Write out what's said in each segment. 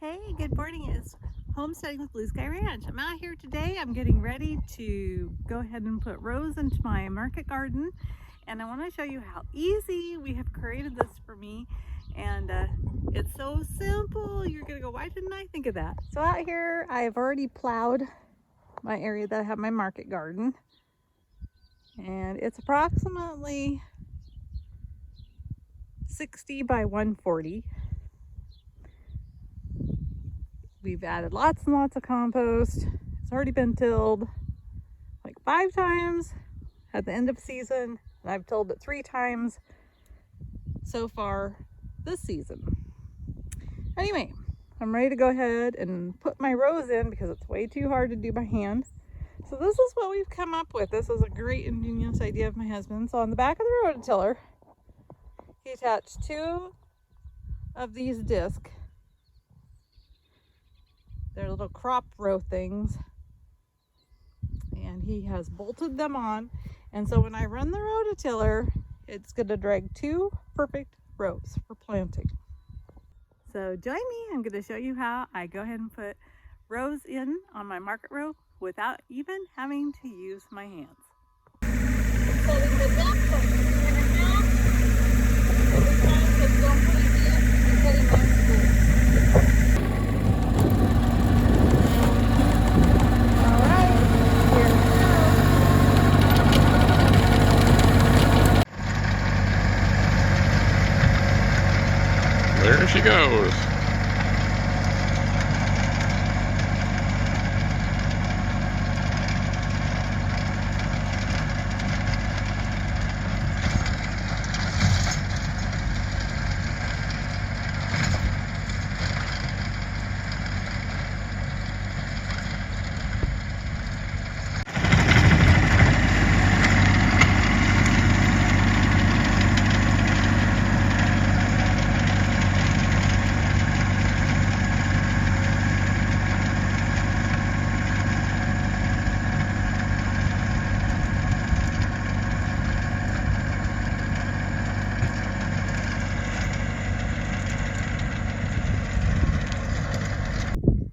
Hey, good morning. It's Homesteading with Blue Sky Ranch. I'm out here today. I'm getting ready to go ahead and put rows into my market garden. And I want to show you how easy we have created this for me. And it's so simple. You're going to go, why didn't I think of that? So out here, I've already plowed my area that I have my market garden. And it's approximately 60 by 140. We've added lots and lots of compost. It's already been tilled like 5 times at the end of season, and I've tilled it 3 times so far this season. Anyway, I'm ready to go ahead and put my rows in because it's way too hard to do by hand. So this is what we've come up with. This is a great ingenious idea of my husband. So on the back of the rototiller, he attached 2 of these discs. They're little crop row things, and he has bolted them on, and so when I run the rototiller, it's going to drag 2 perfect rows for planting. So join me. I'm going to show you how I go ahead and put rows in on my market row without even having to use my hands. Setting the depth from 3.5 every time, so don't put it deep and cutting my spool. There she goes.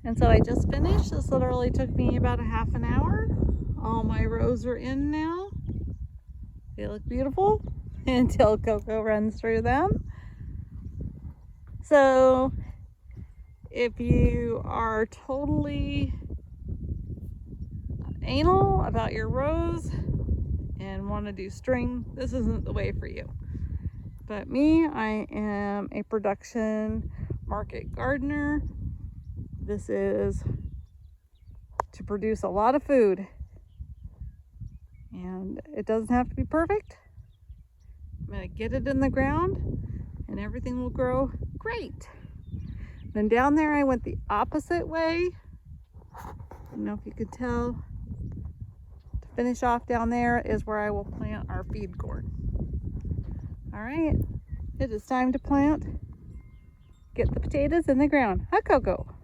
And so I just finished. This literally took me about a half an hour. All my rows are in now. They look beautiful until Coco runs through them. So if you are totally anal about your rows and want to do string, this isn't the way for you. But me, I am a production market gardener. This is to produce a lot of food, and it doesn't have to be perfect. I'm going to get it in the ground and everything will grow great. Then down there I went the opposite way. I don't know if you could tell. To finish off down there is where I will plant our feed corn. All right, it is time to plant. Get the potatoes in the ground. Huh, Coco?